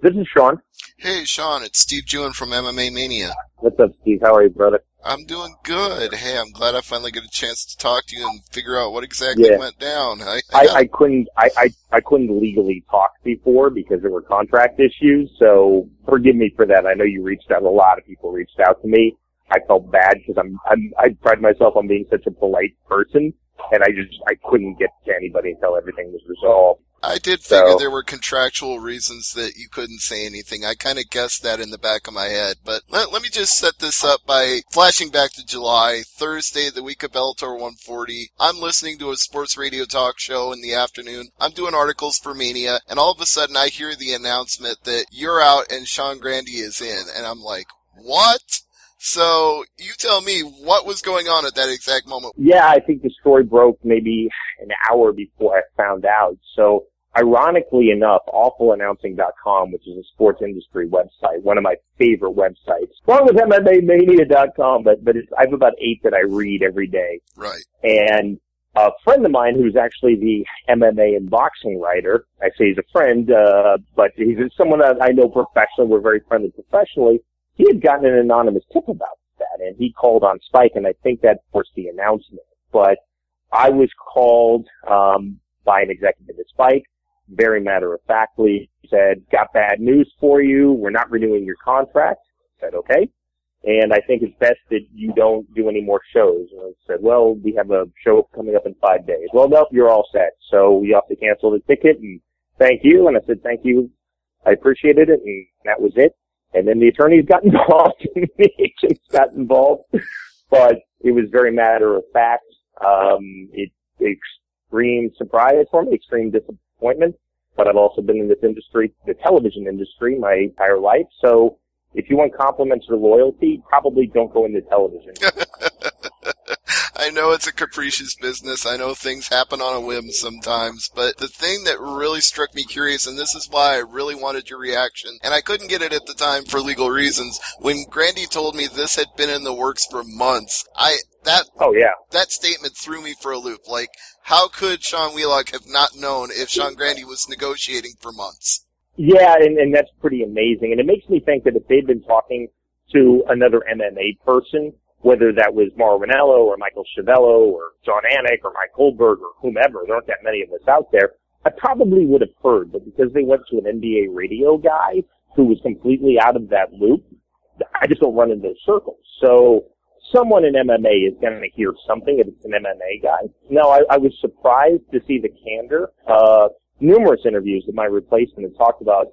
This is Sean. Hey, Sean, it's Steve Jewin from MMA Mania. What's up, Steve? How are you, brother? I'm doing good. Hey, I'm glad I finally get a chance to talk to you and figure out what exactly went down. I couldn't legally talk before because there were contract issues, so forgive me for that. I know you reached out. A lot of people reached out to me. I felt bad because I pride myself on being such a polite person, and I couldn't get to anybody until everything was resolved. I did figure there were contractual reasons that you couldn't say anything. I kind of guessed that in the back of my head. But let me just set this up by flashing back to July, Thursday, the week of Bellator 140. I'm listening to a sports radio talk show in the afternoon. I'm doing articles for Mania, and all of a sudden I hear the announcement that you're out and Sean Grandy is in. And I'm like, what? So you tell me what was going on at that exact moment. Yeah, I think the story broke maybe an hour before I found out. So ironically enough, awfulannouncing.com, which is a sports industry website, one of my favorite websites, along with MMAmania.com, but I have about 8 that I read every day. Right. And a friend of mine who's actually the MMA and boxing writer, I say he's a friend, but he's someone that I know professionally, we're very friendly professionally, he had gotten an anonymous tip about that, and he called on Spike, and I think that forced the announcement. But I was called by an executive at Spike, very matter-of-factly, said, got bad news for you, we're not renewing your contract. I said, okay. And I think it's best that you don't do any more shows. And I said, well, we have a show coming up in 5 days. Well, nope, you're all set. So we have to cancel the ticket, and thank you. And I said, thank you. I appreciated it, and that was it. And then the attorneys got involved, and the agents got involved. But it was very matter-of-fact. It's extreme surprise for me, extreme disappointment. But I've also been in this industry, the television industry, my entire life. So if you want compliments or loyalty, probably don't go into television. I know it's a capricious business. I know things happen on a whim sometimes, but the thing that really struck me curious, and this is why I really wanted your reaction, and I couldn't get it at the time for legal reasons, when Grandy told me this had been in the works for months, that statement threw me for a loop. Like, how could Sean Wheelock have not known if Sean Grandy was negotiating for months? Yeah, and that's pretty amazing. And it makes me think that if they'd been talking to another MMA person, whether that was Mauro Ranallo or Michael Chiavello or John Anik or Mike Goldberg or whomever, there aren't that many of us out there, I probably would have heard. But because they went to an NBA radio guy who was completely out of that loop, I just don't run in those circles. So someone in MMA is going to hear something if it's an MMA guy. No, I was surprised to see the candor. Numerous interviews with my replacement have talked about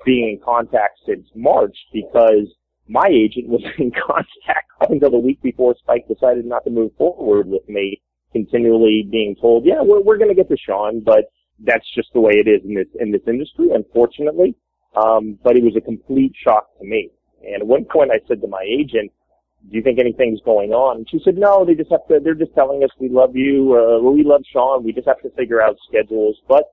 being in contact since March because my agent was in contact up until the week before Spike decided not to move forward with me, continually being told, yeah, we're going to get to Sean, but that's just the way it is in this industry, unfortunately. But it was a complete shock to me. And at one point I said to my agent, do you think anything's going on? And she said, no, they're just telling us we love you, we love Sean, we just have to figure out schedules, but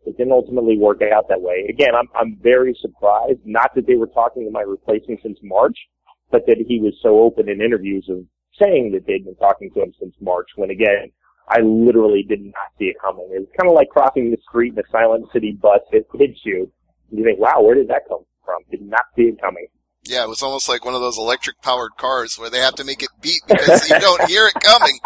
it didn't ultimately work out that way. Again, I'm very surprised, not that they were talking to my replacement since March, but that he was so open in interviews of saying that they'd been talking to him since March, when again, I literally did not see it coming. It was kind of like crossing the street in a Silent City bus. It hits you. You think, wow, where did that come from? Did not see it coming. Yeah, it was almost like one of those electric-powered cars where they have to make it beep because you don't hear it coming.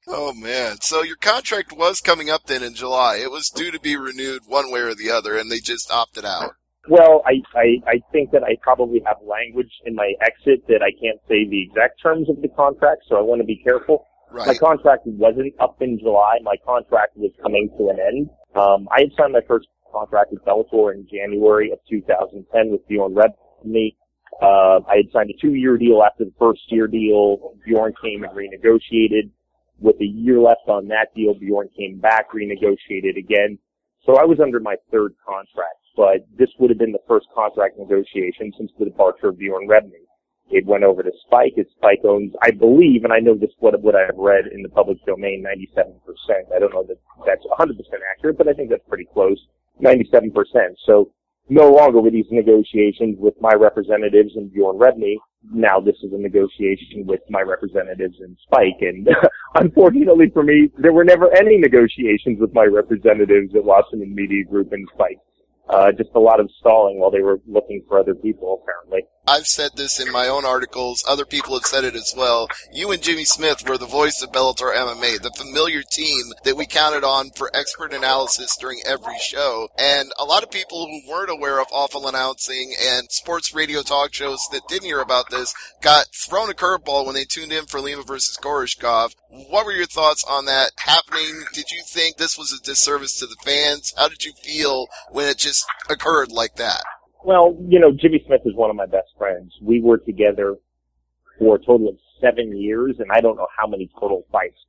Oh, man. So your contract was coming up then in July. It was due to be renewed one way or the other, and they just opted out. Well, I think that I probably have language in my exit that I can't say the exact terms of the contract, so I want to be careful. Right. My contract wasn't up in July. My contract was coming to an end. I had signed my first contract with Bellator in January of 2010 with Bjorn Rebney. I had signed a 2-year deal after the first year deal. Bjorn came and renegotiated. With a year left on that deal, Bjorn came back, renegotiated again. So I was under my third contract, but this would have been the first contract negotiation since the departure of Bjorn Rebney. It went over to Spike. Spike owns, I believe, and I know this what I've read in the public domain, 97%. I don't know that that's 100% accurate, but I think that's pretty close. 97%. So no longer were these negotiations with my representatives and Bjorn Rebney. Now this is a negotiation with my representatives and Spike. And unfortunately for me, there were never any negotiations with my representatitions at Washington Media Group and Spike. Just a lot of stalling while they were looking for other people, apparently. I've said this in my own articles. Other people have said it as well. You and Jimmy Smith were the voice of Bellator MMA, the familiar team that we counted on for expert analysis during every show. And a lot of people who weren't aware of awful announcing and sports radio talk shows that didn't hear about this got thrown a curveball when they tuned in for Lima versus Koreshkov. What were your thoughts on that happening? Did you think this was a disservice to the fans? How did you feel when it just occurred like that? Well, Jimmy Smith is one of my best friends. We were together for a total of 7 years, and I don't know how many total fights,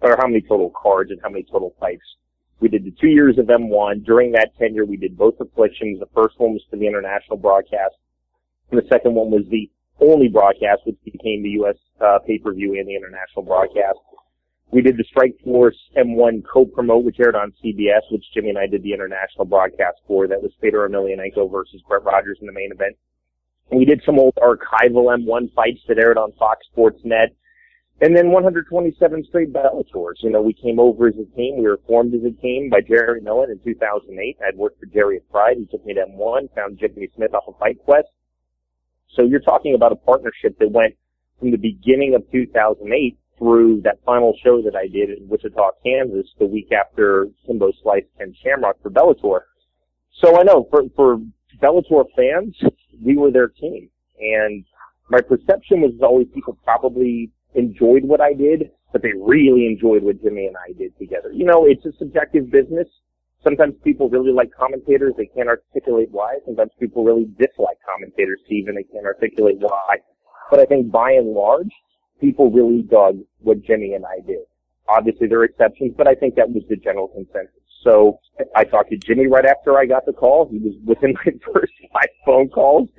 or how many total cards and how many total fights. We did the 2 years of M1. During that tenure, we did both afflictions. The first one was for the international broadcast, and the second one was the only broadcast, which became the U.S. Pay-per-view and the international broadcast. We did the Strike Force M1 co-promote, which aired on CBS, which Jimmy and I did the international broadcast for. That was Fedor Emelianenko versus Brett Rogers in the main event. And we did some old archival M1 fights that aired on Fox Sports Net. And then 127 straight Bellators. We came over as a team. We were formed as a team by Jerry Millen in 2008. I'd worked for Jerry at Pride. He took me to M1, found Jimmy Smith off of Fight Quest. So you're talking about a partnership that went from the beginning of 2008 through that final show that I did in Wichita, Kansas, the week after Kimbo sliced Ken Shamrock for Bellator. So I know for Bellator fans, we were their team. And my perception was always people probably enjoyed what I did, but they really enjoyed what Jimmy and I did together. It's a subjective business. Sometimes people really like commentators. They can't articulate why. Sometimes people really dislike commentators, Steve, and they can't articulate why. But I think by and large, people really dug what Jimmy and I did. Obviously, there are exceptions, but I think that was the general consensus. So I talked to Jimmy right after I got the call. He was within my first 5 phone calls,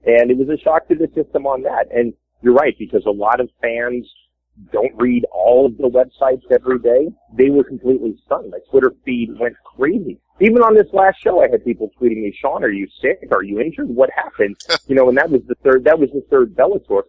and it was a shock to the system on that. And you're right, because a lot of fans don't read all of the websites every day. They were completely stunned. My Twitter feed went crazy. Even on this last show, I had people tweeting me, "Sean, are you sick? Are you injured? What happened?" And that was the third Bellator.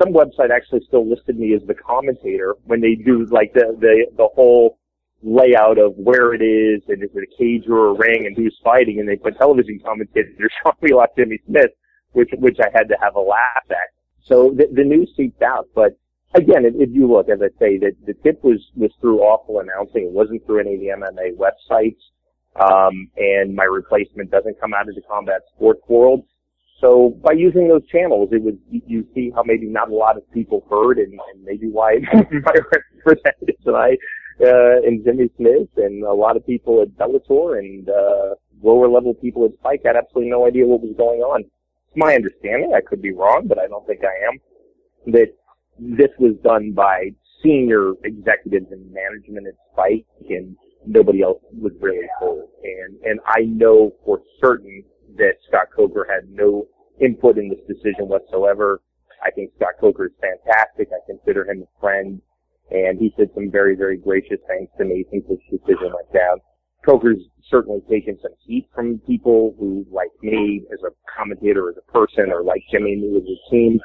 Some website actually still listed me as the commentator when they do like the whole layout of where it is and is it a cage or a ring and who's fighting, and they put television commentator Sean Wheelock, Jimmy Smith, which I had to have a laugh at. So the news seeped out. But again, if you look, as I say, that the tip was through awful announcing. It wasn't through any of the MMA websites. And my replacement doesn't come out of the combat sports world. So by using those channels, you see how maybe not a lot of people heard, and maybe why my representatives and I, and Jimmy Smith and a lot of people at Bellator and, lower level people at Spike had absolutely no idea what was going on. It's my understanding. I could be wrong, but I don't think I am, that this was done by senior executives and management at Spike, and nobody else was really told. And I know for certain that Scott Coker had no input in this decision whatsoever. I think Scott Coker is fantastic. I consider him a friend, and he said some very, very gracious things to me since this decision went down. Coker's certainly taken some heat from people who, like me, as a commentator, as a person, or like Jimmy and me as a team.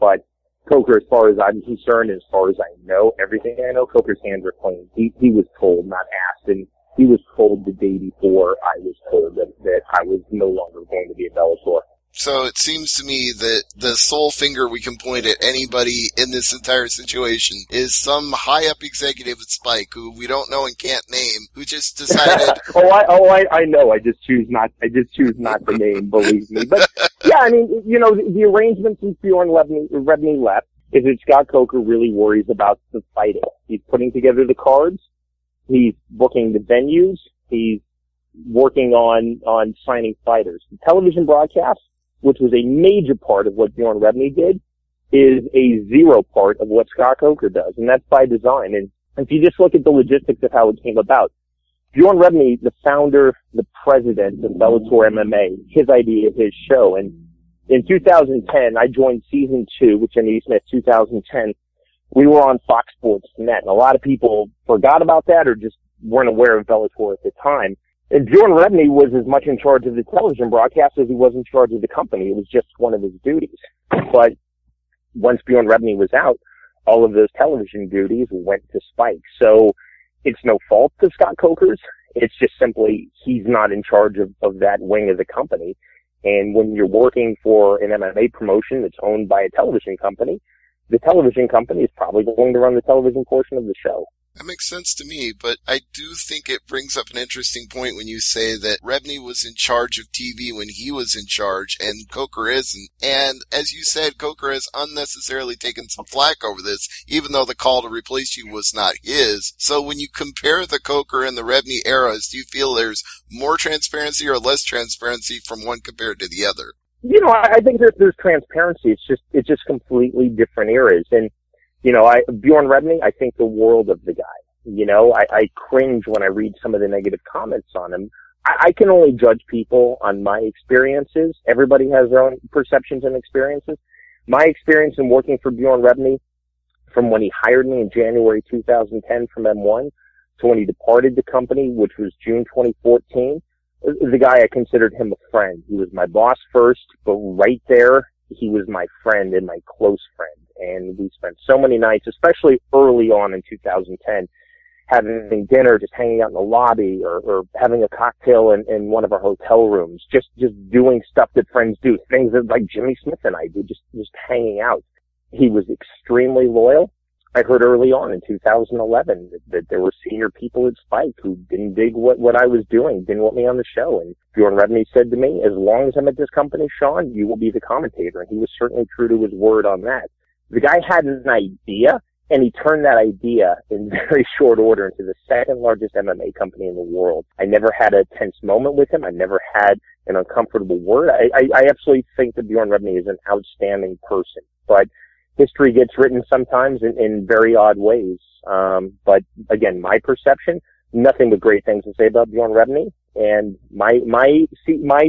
But Coker, as far as I'm concerned, as far as I know, everything I know, Coker's hands are clean. He was told, not asked, and he was told the day before I was told that I was no longer going to be a Bellator. So it seems to me that the sole finger we can point at anybody in this entire situation is some high-up executive at Spike who we don't know and can't name, who just decided... I know. I just choose not to name, believe me. But, yeah, I mean, the arrangement since Bjorn Rebney left is that Scott Coker really worries about the fighting. He's putting together the cards. He's booking the venues. He's working on signing fighters. The television broadcast, which was a major part of what Bjorn Rebney did, is a zero part of what Scott Coker does, and that's by design. And if you just look at the logistics of how it came about, Bjorn Rebney, the founder, the president of Bellator MMA, his idea of his show. And in 2010, I joined season 2, which ended in 2010. We were on Fox Sports Net, and a lot of people forgot about that or just weren't aware of Bellator at the time. And Bjorn Rebney was as much in charge of the television broadcast as he was in charge of the company. It was just one of his duties. But once Bjorn Rebney was out, all of those television duties went to Spike. So it's no fault of Scott Coker's. It's just simply he's not in charge of that wing of the company. And when you're working for an MMA promotion that's owned by a television company, the television company is probably going to run the television portion of the show. That makes sense to me, but I do think it brings up an interesting point when you say that Rebney was in charge of TV when he was in charge, and Coker isn't. And as you said, Coker has unnecessarily taken some flack over this, even though the call to replace you was not his. So when you compare the Coker and the Rebney eras, do you feel there's more transparency or less transparency from one compared to the other? You know, I think there's transparency. It's just completely different eras. And you know, Bjorn Rebney, I think the world of the guy. You know, I cringe when I read some of the negative comments on him. I can only judge people on my experiences. Everybody has their own perceptions and experiences. My experience in working for Bjorn Rebney, from when he hired me in January 2010 from M1 to when he departed the company, which was June 2014, the guy, I considered him a friend. He was my boss first, but right there, he was my friend and my close friend. And we spent so many nights, especially early on in 2010, having dinner, just hanging out in the lobby or having a cocktail in one of our hotel rooms, just doing stuff that friends do, things that like Jimmy Smith and I do, just hanging out. He was extremely loyal. I heard early on in 2011 that there were senior people at Spike who didn't dig what I was doing, didn't want me on the show. And Bjorn Rebney said to me, as long as I'm at this company, Sean, you will be the commentator. And he was certainly true to his word on that. The guy had an idea, and he turned that idea in very short order into the second largest MMA company in the world. I never had a tense moment with him. I never had an uncomfortable word. I absolutely think that Bjorn Rebney is an outstanding person. But history gets written sometimes in very odd ways. But again, my perception, nothing but great things to say about Bjorn Rebney. And my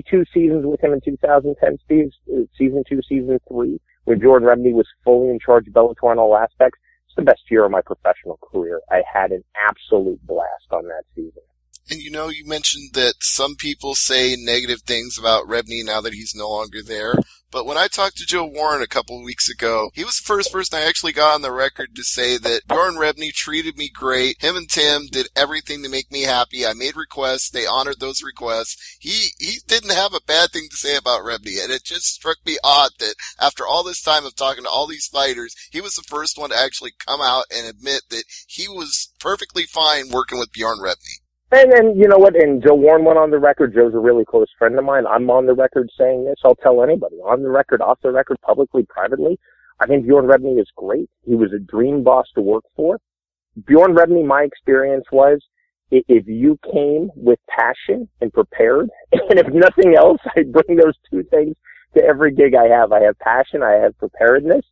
2 seasons with him in 2010, Steve, season 2, season 3, when Bjorn Rebney was fully in charge of Bellator on all aspects, it's the best year of my professional career. I had an absolute blast on that season. And you know, you mentioned that some people say negative things about Rebney now that he's no longer there. But when I talked to Joe Warren a couple of weeks ago, he was the first person I actually got on the record to say that Bjorn Rebney treated me great. Him and Tim did everything to make me happy. I made requests. They honored those requests. He didn't have a bad thing to say about Rebney. And it just struck me odd that after all this time of talking to all these fighters, he was the first one to actually come out and admit that he was perfectly fine working with Bjorn Rebney. And you know what? And Joe Warren went on the record. Joe's a really close friend of mine. I'm on the record saying this. I'll tell anybody. On the record, off the record, publicly, privately. I think Bjorn Rebney is great. He was a dream boss to work for. Bjorn Rebney, my experience was, if you came with passion and prepared, and if nothing else, I bring those 2 things to every gig I have. I have passion. I have preparedness.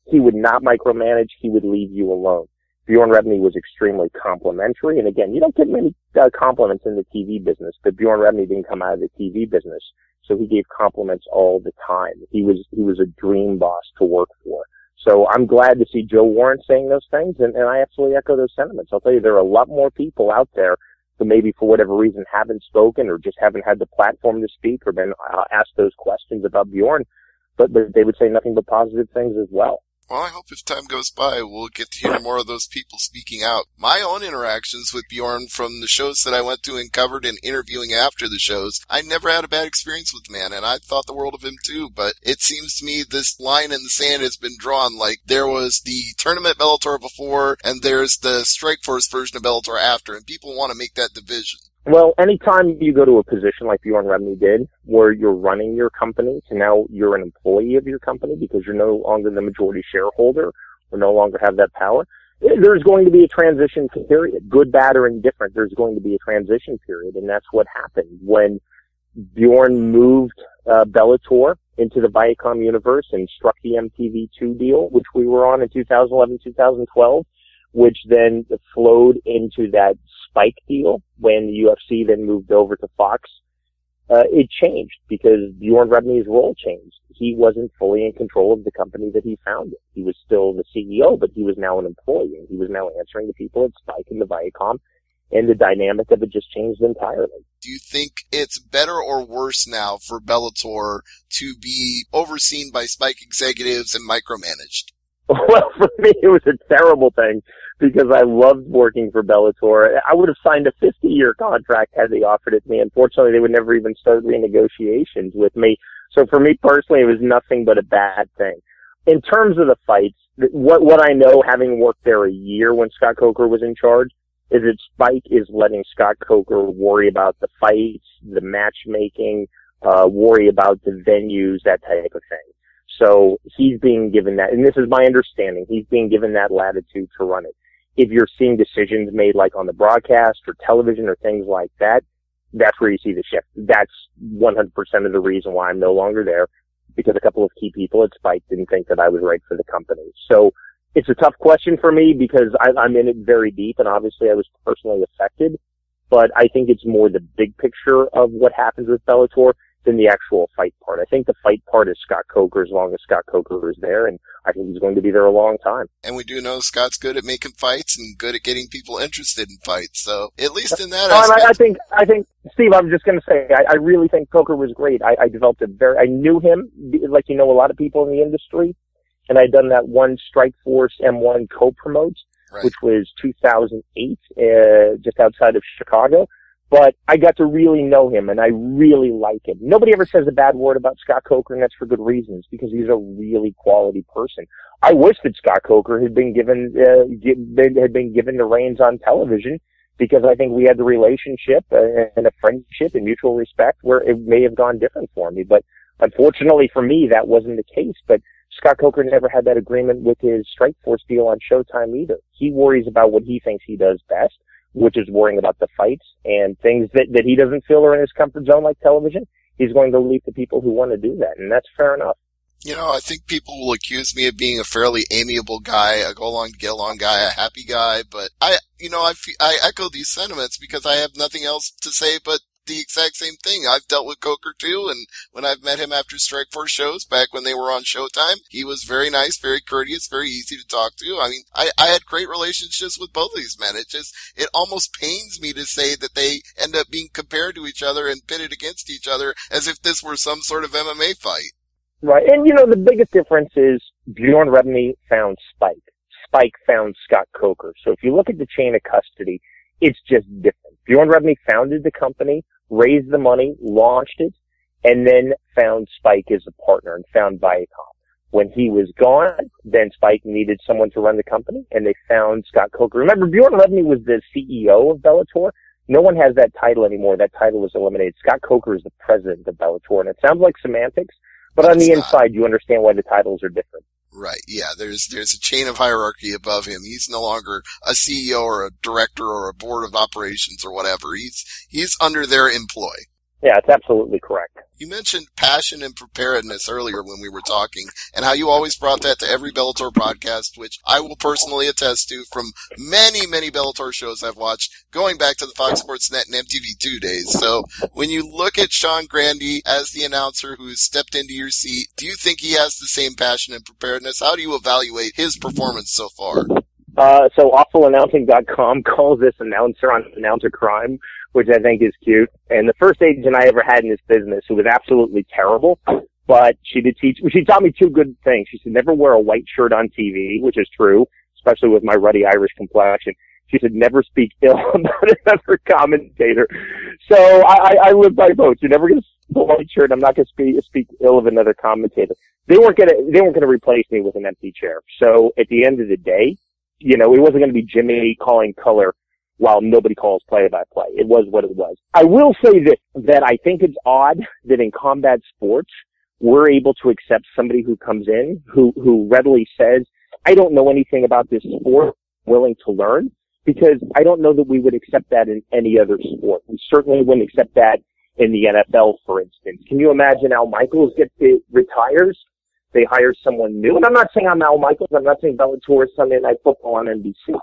He would not micromanage. He would leave you alone. Bjorn Rebney was extremely complimentary. And again, you don't get many compliments in the TV business, but Bjorn Rebney didn't come out of the TV business. So he gave compliments all the time. He was a dream boss to work for. So I'm glad to see Joe Warren saying those things. And I absolutely echo those sentiments. I'll tell you, there are a lot more people out there who maybe for whatever reason haven't spoken or just haven't had the platform to speak or been asked those questions about Bjorn, but they would say nothing but positive things as well. Well, I hope as time goes by, we'll get to hear more of those people speaking out. My own interactions with Bjorn from the shows that I went to and covered and interviewing after the shows, I never had a bad experience with the man, and I thought the world of him too, but it seems to me this line in the sand has been drawn. Like, there was the tournament Bellator before, and there's the Strikeforce version of Bellator after, and people want to make that division. Well, anytime you go to a position like Bjorn Rebney did, where you're running your company to now you're an employee of your company because you're no longer the majority shareholder or no longer have that power, there's going to be a transition period. Good, bad, or indifferent, there's going to be a transition period, and that's what happened when Bjorn moved Bellator into the Viacom universe and struck the MTV2 deal, which we were on in 2011, 2012, which then flowed into that Spike deal when the UFC then moved over to Fox. It changed because Bjorn Rebney's role changed. He wasn't fully in control of the company that he founded. He was still the CEO, but he was now an employee, and he was now answering to people at Spike and the Viacom, and the dynamic of it just changed entirely. Do you think it's better or worse now for Bellator to be overseen by Spike executives and micromanaged? Well, for me, it was a terrible thing because I loved working for Bellator. I would have signed a 50-year contract had they offered it to me. Unfortunately, they would never even start renegotiations with me. So for me personally, it was nothing but a bad thing. In terms of the fights, what I know, having worked there a year when Scott Coker was in charge, is that Spike is letting Scott Coker worry about the fights, the matchmaking, worry about the venues, that type of thing. So he's being given that, and this is my understanding, he's being given that latitude to run it. If you're seeing decisions made like on the broadcast or television or things like that, that's where you see the shift. That's 100% of the reason why I'm no longer there, because a couple of key people at Spike didn't think that I was right for the company. So it's a tough question for me because I'm in it very deep, and obviously I was personally affected, but I think it's more the big picture of what happens with Bellator than the actual fight part. I think the fight part is Scott Coker as long as Scott Coker is there, and I think he's going to be there a long time. And we do know Scott's good at making fights and good at getting people interested in fights. So at least in that aspect. I think, Steve, I was just going to say, I really think Coker was great. I developed I knew him like you know a lot of people in the industry, and I'd done that one Strikeforce M1 co-promote, right, which was 2008, just outside of Chicago. But I got to really know him, and I really like him. Nobody ever says a bad word about Scott Coker, and that's for good reasons, because he's a really quality person. I wish that Scott Coker had been given the reins on television, because I think we had the relationship and a friendship and mutual respect where it may have gone different for me. But unfortunately for me, that wasn't the case. But Scott Coker never had that agreement with his Strikeforce deal on Showtime either. He worries about what he thinks he does best, which is worrying about the fights and things that he doesn't feel are in his comfort zone like television. He's going to leave to people who want to do that, and that's fair enough. You know, I think people will accuse me of being a fairly amiable guy, a go-along-to-get-along guy, a happy guy, but I echo these sentiments because I have nothing else to say but the exact same thing. I've dealt with Coker too, and when I've met him after Strikeforce shows back when they were on Showtime, he was very nice, very courteous, very easy to talk to. I mean, I had great relationships with both of these men. It almost pains me to say that they end up being compared to each other and pitted against each other as if this were some sort of MMA fight. Right, and you know, the biggest difference is Bjorn Rebney found Spike. Spike found Scott Coker. So if you look at the chain of custody, it's just different. Bjorn Rebney founded the company, raised the money, launched it, and then found Spike as a partner and found Viacom. When he was gone, then Spike needed someone to run the company, and they found Scott Coker. Remember, Bjorn Rebney was the CEO of Bellator. No one has that title anymore. That title was eliminated. Scott Coker is the president of Bellator, and it sounds like semantics, but on the inside, you understand why the titles are different. Right. Yeah. There's a chain of hierarchy above him. He's no longer a CEO or a director or a board of operations or whatever. He's under their employ. Yeah, it's absolutely correct. You mentioned passion and preparedness earlier when we were talking, and how you always brought that to every Bellator podcast, which I will personally attest to from many, many Bellator shows I've watched, going back to the Fox Sports Net and MTV2 days. So when you look at Sean Grandy as the announcer who's stepped into your seat, do you think he has the same passion and preparedness? How do you evaluate his performance so far? So AwfulAnnouncing.com calls this announcer on announcer crime, which I think is cute. And the first agent I ever had in this business, who was absolutely terrible, but she taught me two good things. She said, never wear a white shirt on TV, which is true, especially with my ruddy Irish complexion. She said, never speak ill about another commentator. So I live by both. You're never going to wear a white shirt. I'm not going to speak ill of another commentator. They weren't going to replace me with an empty chair. So at the end of the day, you know, it wasn't going to be Jimmy calling color while nobody calls play-by-play. It was what it was. I will say this, that I think it's odd that in combat sports, we're able to accept somebody who comes in, who readily says, I don't know anything about this sport, willing to learn, because I don't know that we would accept that in any other sport. We certainly wouldn't accept that in the NFL, for instance. Can you imagine Al Michaels retires? They hire someone new. And I'm not saying I'm Al Michaels. I'm not saying Bellator Sunday Night Football on NBC.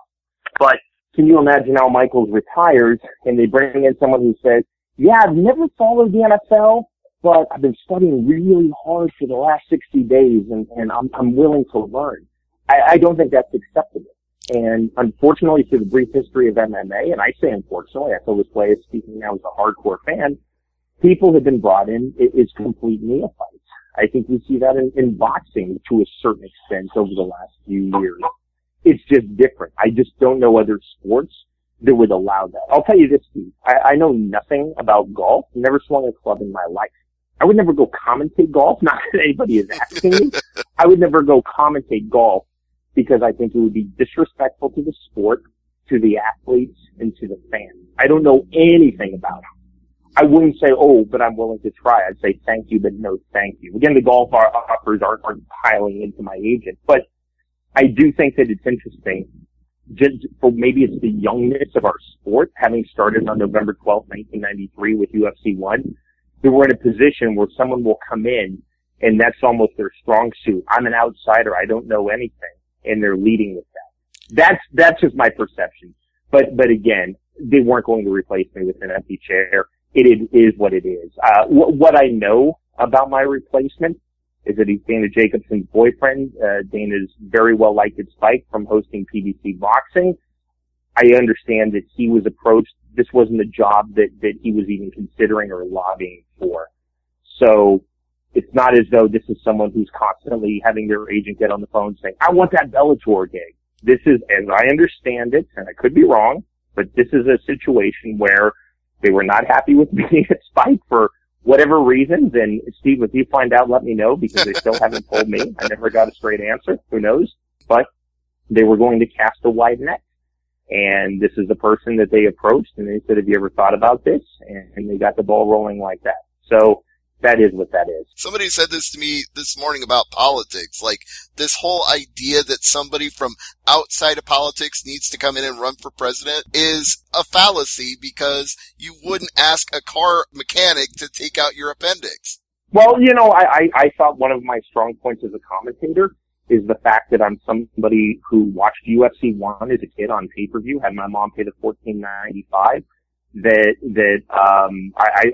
But can you imagine Al Michaels retires and they bring in someone who says, yeah, I've never followed the NFL, but I've been studying really hard for the last 60 days and I'm willing to learn. I don't think that's acceptable. And unfortunately, through the brief history of MMA, and I say unfortunately, I feel this way as speaking now as a hardcore fan, people have been brought in as complete neophytes. I think we see that in boxing to a certain extent over the last few years. it's just different. I just don't know other sports that would allow that. I'll tell you this, Steve. I know nothing about golf. Never swung a club in my life. I would never go commentate golf. Not that anybody is asking me. I would never go commentate golf because I think it would be disrespectful to the sport, to the athletes, and to the fans. I don't know anything about it. I wouldn't say, oh, but I'm willing to try. I'd say thank you, but no thank you. Again, the golf offers aren't piling into my agent, but I do think that it's interesting. Just for maybe it's the youngness of our sport, having started on November 12th, 1993 with UFC 1, that we're in a position where someone will come in and that's almost their strong suit. I'm an outsider. I don't know anything. And they're leading with that. That's just my perception. But again, they weren't going to replace me with an empty chair. It is what it is. What I know about my replacement is that he's Dana Jacobson's boyfriend. Dana's very well liked at Spike from hosting PBC Boxing. I understand that he was approached. This wasn't a job that he was even considering or lobbying for. So it's not as though this is someone who's constantly having their agent get on the phone saying, I want that Bellator gig. This is, as I understand it, and I could be wrong, but this is a situation where they were not happy with being at Spike for whatever reasons. And Steve, if you find out, let me know because they still haven't told me. I never got a straight answer. Who knows? But they were going to cast a wide net. And this is the person that they approached and they said, have you ever thought about this? And they got the ball rolling like that. So that is what that is. Somebody said this to me this morning about politics. Like this whole idea that somebody from outside of politics needs to come in and run for president is a fallacy because you wouldn't ask a car mechanic to take out your appendix. Well, you know, I thought one of my strong points as a commentator is the fact that I'm somebody who watched UFC 1 as a kid on pay-per-view, had my mom pay the $14.95.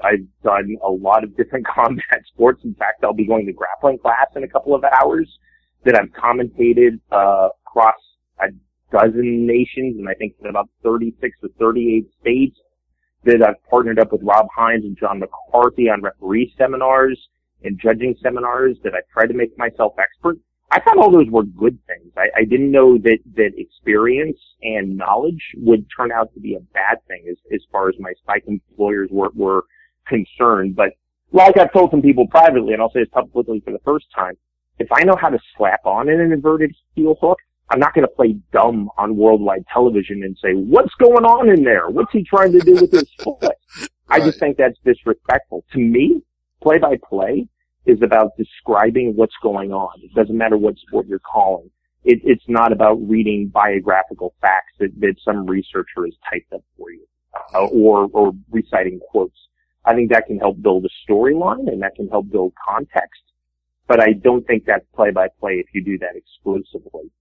I've done a lot of different combat sports. In fact, I'll be going to grappling class in a couple of hours. That I've commentated across a dozen nations, and I think in about 36 or 38 states. That I've partnered up with Rob Hines and John McCarthy on referee seminars and judging seminars. That I've tried to make myself expert. I thought all those were good things. I didn't know that experience and knowledge would turn out to be a bad thing as far as my Spike employers were concerned. But like I've told some people privately, and I'll say this publicly for the first time, if I know how to slap on an inverted heel hook, I'm not going to play dumb on worldwide television and say, what's going on in there? What's he trying to do with his foot? Right. I just think that's disrespectful. To me, play-by-play is about describing what's going on. It doesn't matter what sport you're calling. It's not about reading biographical facts that some researcher has typed up for you, or reciting quotes. I think that can help build a storyline and that can help build context, but I don't think that's play-by-play if you do that exclusively.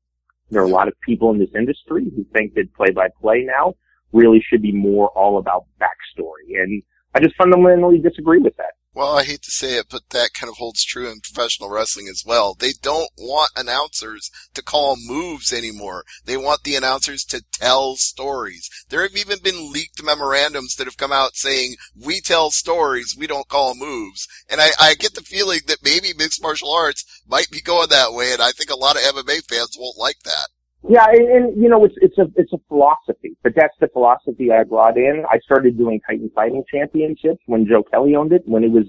There are a lot of people in this industry who think that play-by-play now really should be more all about backstory, and I just fundamentally disagree with that. Well, I hate to say it, but that kind of holds true in professional wrestling as well. They don't want announcers to call moves anymore. They want the announcers to tell stories. There have even been leaked memorandums that have come out saying, we tell stories, we don't call moves. And I get the feeling that maybe mixed martial arts might be going that way, and I think a lot of MMA fans won't like that. Yeah, and you know, it's a philosophy, but that's the philosophy I brought in. I started doing Titan Fighting Championships when Joe Kelly owned it, when it was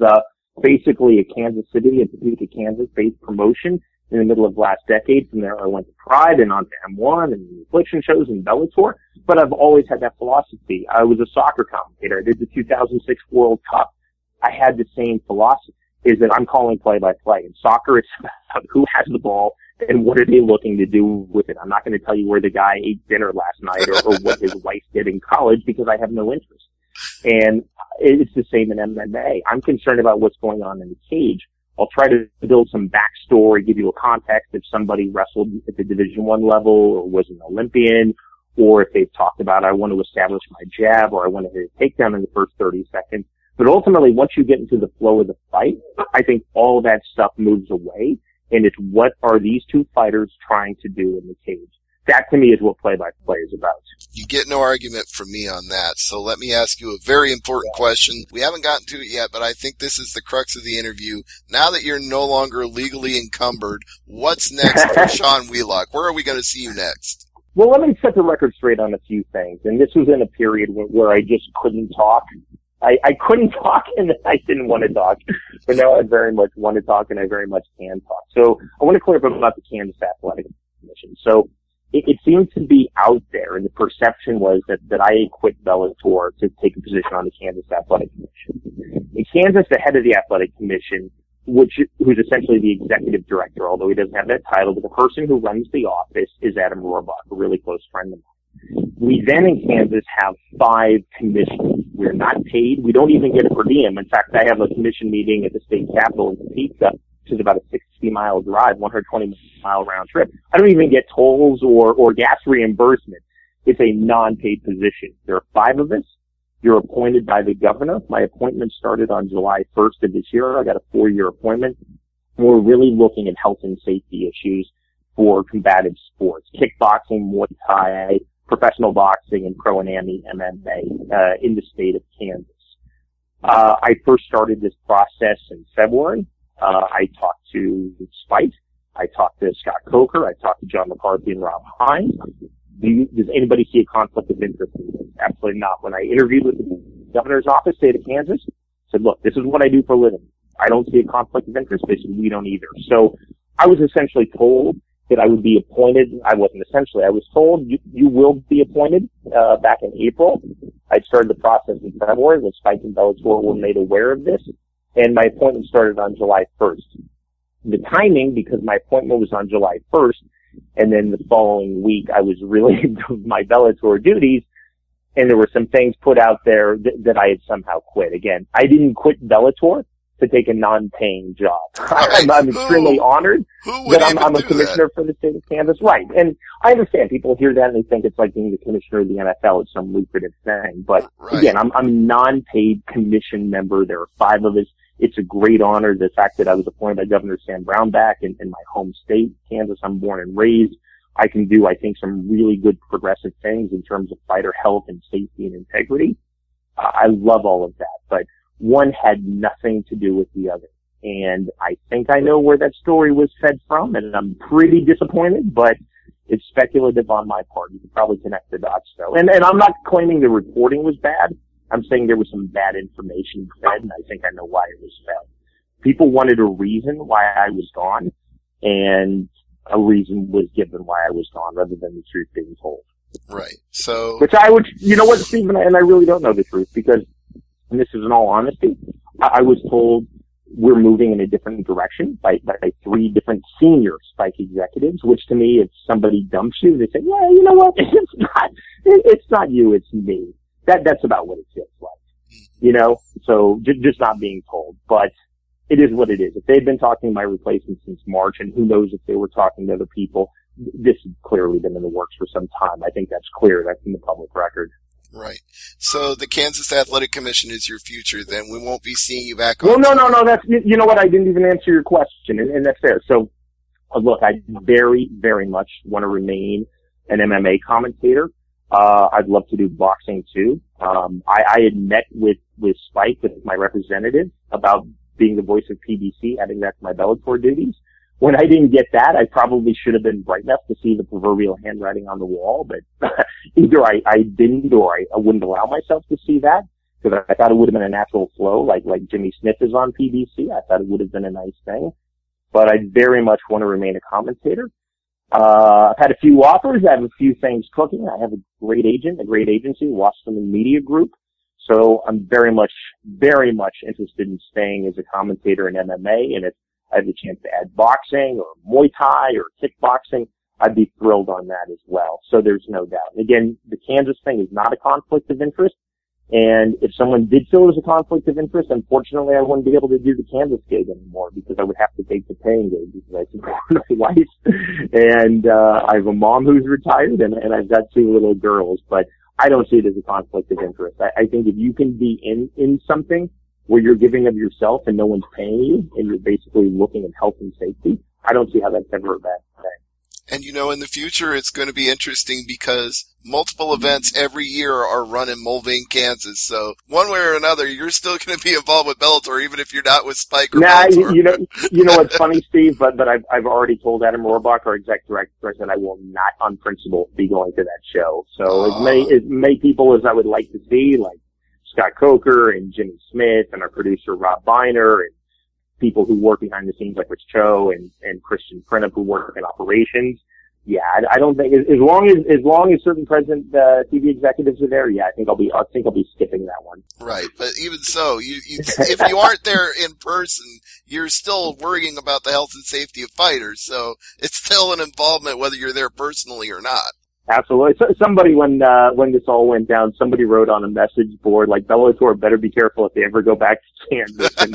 basically a Kansas City and Topeka, Kansas-based promotion in the middle of last decade. From there, I went to Pride and on to M1 and Affliction shows and Bellator. But I've always had that philosophy. I was a soccer commentator. I did the 2006 World Cup. I had the same philosophy, is that I'm calling play-by-play. In soccer, it's about who has the ball and what are they looking to do with it. I'm not going to tell you where the guy ate dinner last night or what his wife did in college because I have no interest. And it's the same in MMA. I'm concerned about what's going on in the cage. I'll try to build some backstory, give you a context if somebody wrestled at the Division I level or was an Olympian, or if they've talked about, I want to establish my jab or I want to hit a takedown in the first 30 seconds. But ultimately, once you get into the flow of the fight, I think all that stuff moves away. And it's what are these two fighters trying to do in the cage? That to me is what play-by-play is about. You get no argument from me on that. So let me ask you a very important question. We haven't gotten to it yet, but I think this is the crux of the interview. Now that you're no longer legally encumbered, what's next for Sean Wheelock? Where are we going to see you next? Well, let me set the record straight on a few things. And this was in a period where I just couldn't talk. I couldn't talk and I didn't want to talk. But now I very much want to talk and I very much can talk. So I want to clear up about the Kansas Athletic Commission. So it seemed to be out there, and the perception was that I quit Bellator to take a position on the Kansas Athletic Commission. In Kansas, the head of the Athletic Commission, who's essentially the executive director, although he doesn't have that title, but the person who runs the office is Adam Rohrbach, a really close friend of mine. We then in Kansas have 5 commissioners. We're not paid. We don't even get a per diem. In fact, I have a commission meeting at the state capitol in Topeka, which is about a 60-mile drive, 120-mile round trip. I don't even get tolls or gas reimbursement. It's a non-paid position. There are 5 of us. You're appointed by the governor. My appointment started on July 1st of this year. I got a 4-year appointment. We're really looking at health and safety issues for combative sports, kickboxing, Muay Thai, professional boxing, and pro and MMA in the state of Kansas. I first started this process in February. I talked to Spike. I talked to Scott Coker. I talked to John McCarthy and Rob Hines. Does anybody see a conflict of interest in this? Absolutely not. When I interviewed with the governor's office, state of Kansas, I said, look, this is what I do for a living. I don't see a conflict of interest. They said, we don't either. So I was essentially told that I would be appointed. I was told you will be appointed, back in April. I started the process in February when Spike and Bellator were made aware of this. And my appointment started on July 1st. The timing, because my appointment was on July 1st, and then the following week I was relieved of my Bellator duties, and there were some things put out there that I had somehow quit. Again, I didn't quit Bellator to take a non-paying job. Right. I'm extremely honored that I'm a commissioner for the state of Kansas. Right. And I understand people hear that and they think it's like being the commissioner of the NFL. It's some lucrative thing. But again, I'm a non-paid commission member. There are 5 of us. It's a great honor. The fact that I was appointed by Governor Sam Brownback in my home state, Kansas, I'm born and raised. I can do, I think, some really good progressive things in terms of fighter health and safety and integrity. I love all of that, but one had nothing to do with the other. And I think I know where that story was fed from, and I'm pretty disappointed, but it's speculative on my part. You can probably connect the dots, though. And I'm not claiming the reporting was bad. I'm saying there was some bad information fed, and I think I know why it was fed. People wanted a reason why I was gone, and a reason was given why I was gone rather than the truth being told. Right. So, which you know what, Stephen, and I really don't know the truth because, and this is in all honesty, I was told we're moving in a different direction by 3 different senior Spike executives, which to me, if somebody dumps you, they say, yeah, you know what, it's not you, it's me. That's about what it feels like, you know? So just not being told, but it is what it is. If they'd been talking to my replacement since March, and who knows if they were talking to other people, this has clearly been in the works for some time. I think that's clear. That's in the public record. Right. So the Kansas Athletic Commission is your future, then. We won't be seeing you back on. Well, no. That's, you know what? I didn't even answer your question, and that's fair. So, look, I very, very much want to remain an MMA commentator. I'd love to do boxing too. I had met with Spike, with my representative, about being the voice of PBC, adding that to my Bellator duties. When I didn't get that, I probably should have been bright enough to see the proverbial handwriting on the wall, but either I didn't or I wouldn't allow myself to see that, because I thought it would have been a natural flow, like Jimmy Smith is on PBC. I thought it would have been a nice thing. But I very much want to remain a commentator. I've had a few offers. I have a few things cooking. I have a great agent, a great agency, Wasserman Media Group. So I'm very much interested in staying as a commentator in MMA. And if I have the chance to add boxing or Muay Thai or kickboxing, I'd be thrilled on that as well. So there's no doubt. And again, the Kansas thing is not a conflict of interest. And if someone did feel it was a conflict of interest, unfortunately, I wouldn't be able to do the Kansas gig anymore because I would have to take the paying gig because I support my wife. And I have a mom who's retired and I've got 2 little girls. But I don't see it as a conflict of interest. I think if you can be in something where you're giving of yourself and no one's paying you and you're basically looking at health and safety, I don't see how that's ever a bad thing. And in the future, it's going to be interesting because multiple events every year are run in Mulvane, Kansas. So one way or another, you're still going to be involved with Bellator, even if you're not with Spike or Bellator. You know what's funny, Steve? But I've already told Adam Rohrbach, our exec director, that I will not, on principle, be going to that show. So as many people as I would like to see, like Scott Coker and Jimmy Smith and our producer Rob Biner and people who work behind the scenes like Rich Cho and Christian Printup who work in operations. Yeah, I don't think as long as certain present TV executives are there. Yeah, I think I'll be skipping that one. Right, but even so, you if you aren't there in person, you're still worrying about the health and safety of fighters. So it's still an involvement whether you're there personally or not. Absolutely. So somebody, when this all went down, somebody wrote on a message board, like, Bellator better be careful if they ever go back to Kansas. And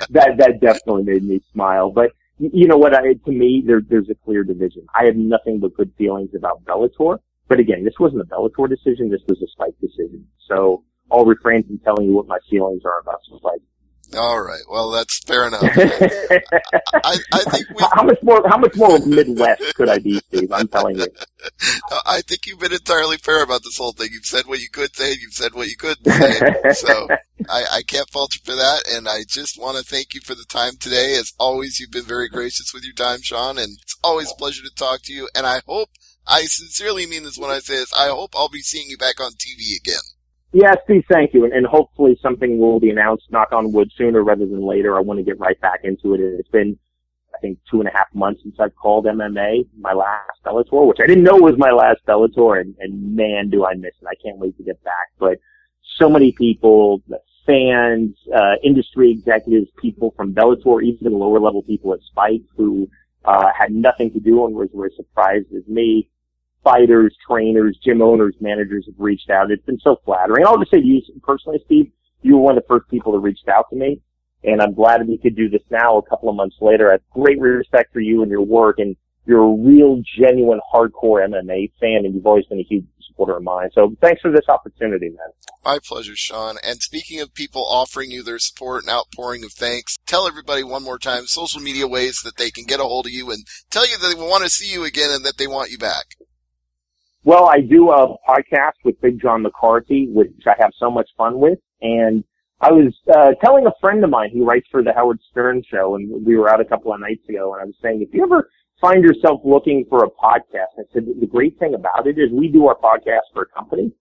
that definitely made me smile. But you know what? To me, there's a clear division. I have nothing but good feelings about Bellator. But again, this wasn't a Bellator decision. This was a Spike decision. So I'll refrain from telling you what my feelings are about Spike. All right. Well, that's fair enough. I think how much more Midwest could I be, Steve? I'm telling you. I think you've been entirely fair about this whole thing. You've said what you could say, and you've said what you couldn't say. So I can't fault you for that. And I just want to thank you for the time today. As always, you've been very gracious with your time, Sean, and it's always a pleasure to talk to you. And I sincerely mean this when I say this, I hope I'll be seeing you back on TV again. Yeah, Steve, thank you. And hopefully something will be announced, knock on wood, sooner rather than later. I want to get right back into it. It's been, I think, 2.5 months since I've called MMA my last Bellator, which I didn't know was my last Bellator, and man, do I miss it. I can't wait to get back. But so many people, fans, industry executives, people from Bellator, even lower level people at Spike who had nothing to do and were as surprised as me. Fighters, trainers, gym owners, managers have reached out. It's been so flattering. I'll just say to you personally, Steve, you were one of the first people that reached out to me, and I'm glad that we could do this now a couple of months later. I have great respect for you and your work, and you're a real, genuine, hardcore MMA fan, and you've always been a huge supporter of mine. So thanks for this opportunity, man. My pleasure, Sean. And speaking of people offering you their support and outpouring of thanks, tell everybody one more time social media ways that they can get a hold of you and tell you that they want to see you again and that they want you back. Well, I do a podcast with Big John McCarthy, which I have so much fun with. And I was telling a friend of mine who writes for the Howard Stern show, and we were out a couple of nights ago, and I was saying, if you ever find yourself looking for a podcast, I said, the great thing about it is we do our podcast for a company,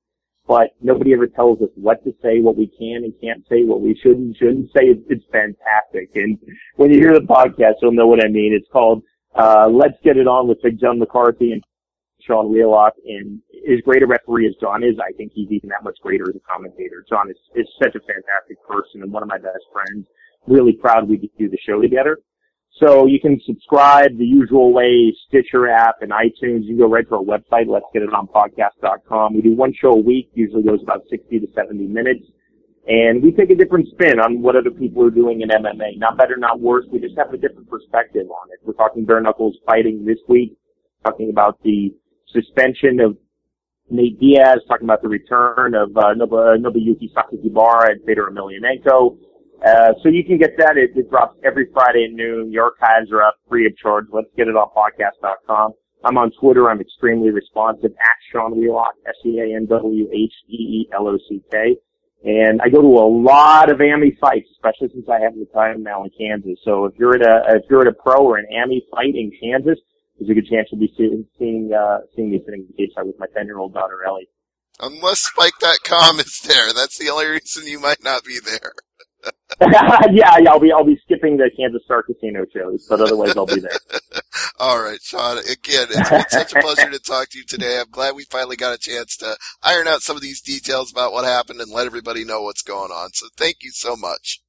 but nobody ever tells us what to say, what we can and can't say, what we should and shouldn't say. It's fantastic. And when you hear the podcast, you'll know what I mean. It's called Let's Get It On with Big John McCarthy and Sean Wheelock. And as great a referee as John is, I think he's even that much greater as a commentator. John is such a fantastic person and one of my best friends. Really proud we could do the show together. So you can subscribe the usual way, Stitcher app and iTunes. You can go right to our website, letsgetitonpodcast.com. We do one show a week, usually goes about 60 to 70 minutes. And we take a different spin on what other people are doing in MMA. Not better, not worse. We just have a different perspective on it. We're talking bare knuckles fighting this week, talking about the suspension of Nate Diaz, talking about the return of Nobuyuki Sakakibara and Fedor Emelianenko. So you can get that. It drops every Friday at noon. The archives are up free of charge. Let's get it on podcast.com. I'm on Twitter. I'm extremely responsive at Sean Wheelock, SeanWheelock. And I go to a lot of AMI fights, especially since I have the time now in Kansas. So if you're at a pro or an AMI fight in Kansas, there's a good chance you'll be seeing me sitting stateside with my 10-year-old daughter, Ellie. Unless Spike.com is there. That's the only reason you might not be there. Yeah, I'll be skipping the Kansas Star Casino shows, but otherwise I'll be there. All right, Sean. Again, it's been such a pleasure to talk to you today. I'm glad we finally got a chance to iron out some of these details about what happened and let everybody know what's going on. So thank you so much.